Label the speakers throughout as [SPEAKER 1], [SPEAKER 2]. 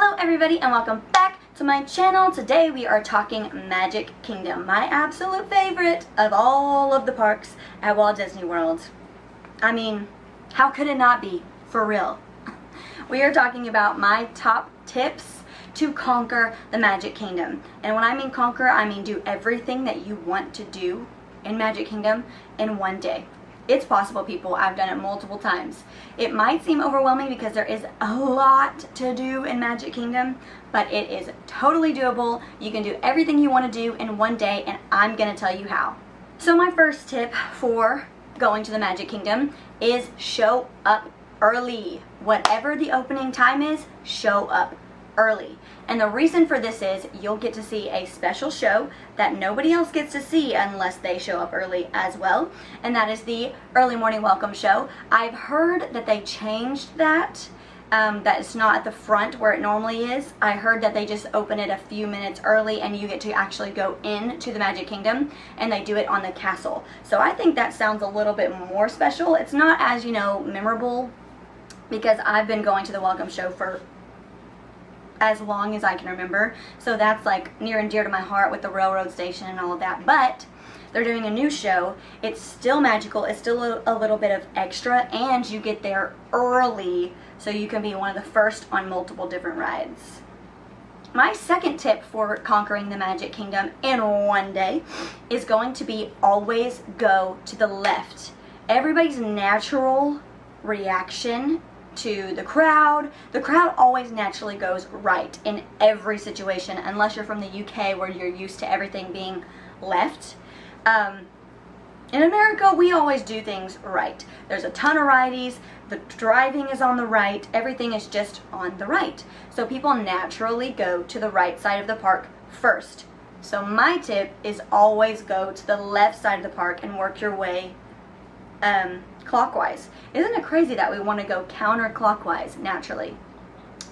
[SPEAKER 1] Hello everybody and welcome back to my channel. Today we are talking Magic Kingdom, my absolute favorite of all of the parks at Walt Disney World. I mean, how could it not be? For real. We are talking about my top tips to conquer the Magic Kingdom. And when I mean conquer, I mean do everything that you want to do in Magic Kingdom in one day. It's possible, people. I've done it multiple times. It might seem overwhelming because there is a lot to do in Magic Kingdom, but it is totally doable. You can do everything you want to do in one day, and I'm going to tell you how. So my first tip for going to the Magic Kingdom is show up early. Whatever the opening time is, show up early. And the reason for this is you'll get to see a special show that nobody else gets to see unless they show up early as well, and that is the early morning welcome show. I've heard that they changed that, that it's not at the front where it normally is. I heard that they just open it a few minutes early and you get to actually go into the Magic Kingdom, and they do it on the castle. So I think that sounds a little bit more special. It's not as, memorable, because I've been going to the welcome show for as long as I can remember, so that's like near and dear to my heart with the railroad station and all of that. But they're doing a new show. It's still magical, it's still a little bit of extra, and you get there early so you can be one of the first on multiple different rides. My second tip for conquering the Magic Kingdom in one day is going to be always go to the left. Everybody's natural reaction to the crowd always naturally goes right in every situation, unless you're from the UK where you're used to everything being left. In America, we always do things right. There's a ton of righties, the driving is on the right, everything is just on the right. So people naturally go to the right side of the park first. So my tip is always go to the left side of the park and work your way clockwise. Isn't it crazy that we want to go counterclockwise naturally?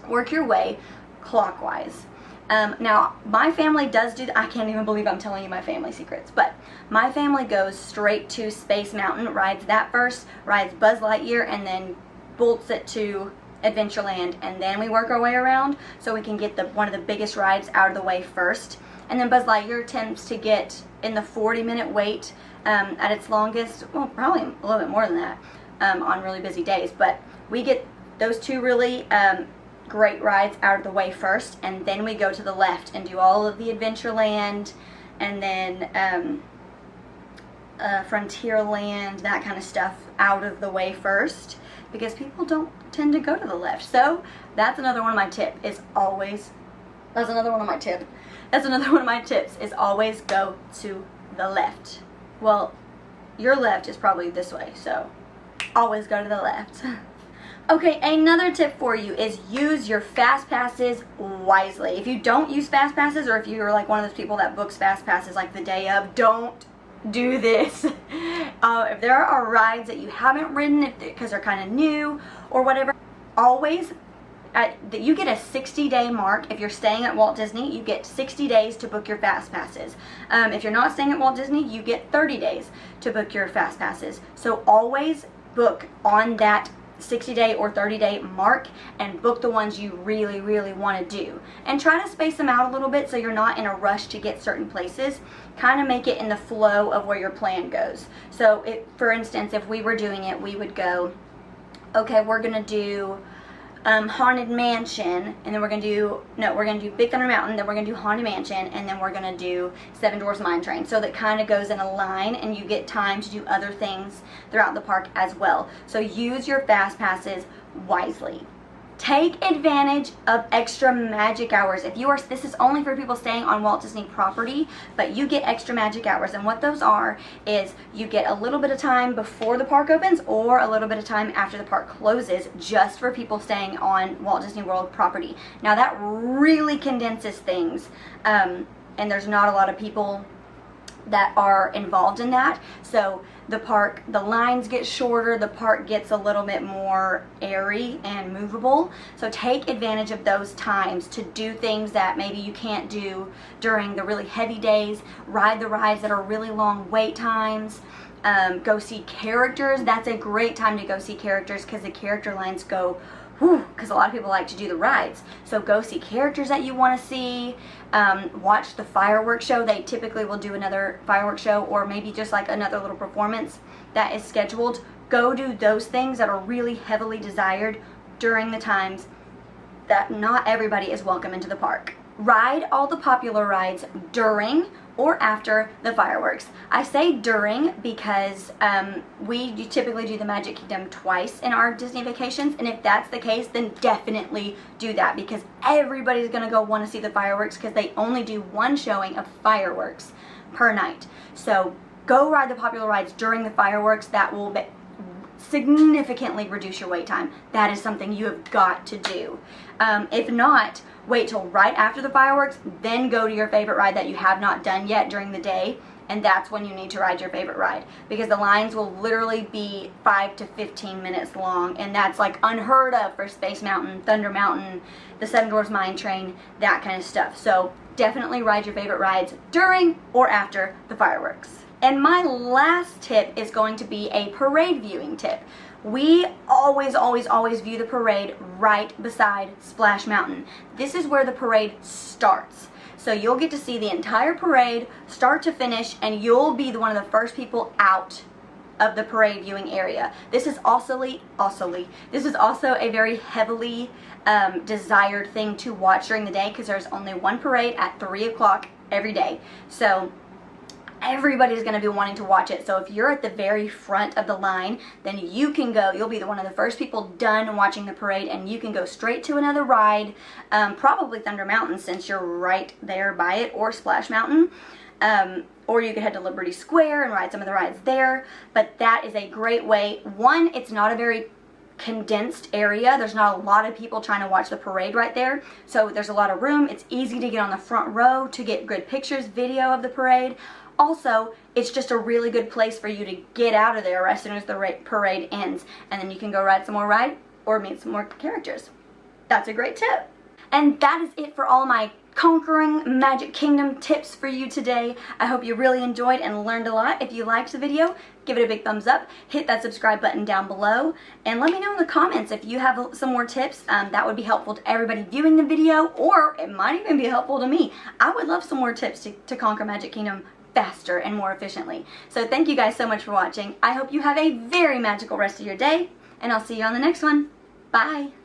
[SPEAKER 1] Work your way clockwise. Now, my family does do that. I can't even believe I'm telling you my family secrets, but my family goes straight to Space Mountain, rides that first, rides Buzz Lightyear, and then bolts it to Adventureland, and then we work our way around so we can get one of the biggest rides out of the way first. And then Buzz Lightyear tends to get in the 40-minute wait at its longest, well, probably a little bit more than that on really busy days. But we get those two really great rides out of the way first, and then we go to the left and do all of the Adventureland, and then Frontierland, that kind of stuff out of the way first, because people don't tend to go to the left. So that's another one of my tips is always go to the left. Well, your left is probably this way, so always go to the left. Okay, another tip for you is use your fast passes wisely. If you don't use fast passes, or if you're like one of those people that books fast passes like the day of, don't do this. If there are rides that you haven't ridden because they're kind of new or whatever, always you get a 60-day mark. If you're staying at Walt Disney, you get 60 days to book your fast passes. If you're not staying at Walt Disney, you get 30 days to book your fast passes. So always book on that 60-day or 30-day mark, and book the ones you really, really want to do. And try to space them out a little bit so you're not in a rush to get certain places. Kind of make it in the flow of where your plan goes. So, for instance, if we were doing it, we would go, okay, we're going to do Haunted Mansion, and then we're going to do Big Thunder Mountain, then we're going to do Haunted Mansion, and then we're going to do Seven Dwarfs Mine Train. So that kind of goes in a line, and you get time to do other things throughout the park as well. So use your fast passes wisely. Take advantage of extra magic hours. This is only for people staying on Walt Disney property, but you get extra magic hours, and what those are is you get a little bit of time before the park opens or a little bit of time after the park closes, just for people staying on Walt Disney World property. Now that really condenses things, and there's not a lot of people that are involved in that, so the lines get shorter, the park gets a little bit more airy and movable. So take advantage of those times to do things that maybe you can't do during the really heavy days. Ride the rides that are really long wait times. Go see characters. That's a great time to go see characters because the character lines go because a lot of people like to do the rides. So go see characters that you want to see. Watch the fireworks show. They typically will do another fireworks show, or maybe just like another little performance that is scheduled. Go do those things that are really heavily desired during the times that not everybody is welcome into the park. Ride all the popular rides during or after the fireworks. I say during because we typically do the Magic Kingdom twice in our Disney vacations, and if that's the case, then definitely do that, because everybody's gonna go want to see the fireworks because they only do one showing of fireworks per night. So go ride the popular rides during the fireworks. That will significantly reduce your wait time. That is something you have got to do. If not, wait till right after the fireworks, then go to your favorite ride that you have not done yet during the day, and that's when you need to ride your favorite ride, because the lines will literally be 5 to 15 minutes long, and that's like unheard of for Space Mountain, Thunder Mountain, the Seven Dwarfs Mine Train, that kind of stuff. So definitely ride your favorite rides during or after the fireworks. And my last tip is going to be a parade viewing tip. We always view the parade right beside Splash Mountain. This is where the parade starts. So you'll get to see the entire parade, start to finish, and you'll be one of the first people out of the parade viewing area. This is also a very heavily desired thing to watch during the day, because there's only one parade at 3 o'clock every day. So everybody's going to be wanting to watch it. So if you're at the very front of the line, then you can go, you'll be one of the first people done watching the parade, and you can go straight to another ride, probably Thunder Mountain since you're right there by it, or Splash Mountain. Or you could head to Liberty Square and ride some of the rides there. But that is a great way. One, it's not a very condensed area. There's not a lot of people trying to watch the parade right there. So there's a lot of room. It's easy to get on the front row to get good pictures, video of the parade. Also, it's just a really good place for you to get out of there as soon as the parade ends. And then you can go ride some more ride or meet some more characters. That's a great tip. And that is it for all my conquering Magic Kingdom tips for you today. I hope you really enjoyed and learned a lot. If you liked the video, give it a big thumbs up, hit that subscribe button down below, and let me know in the comments if you have some more tips. That would be helpful to everybody viewing the video, or it might even be helpful to me. I would love some more tips to conquer Magic Kingdom faster and more efficiently. So thank you guys so much for watching. I hope you have a very magical rest of your day, and I'll see you on the next one. Bye!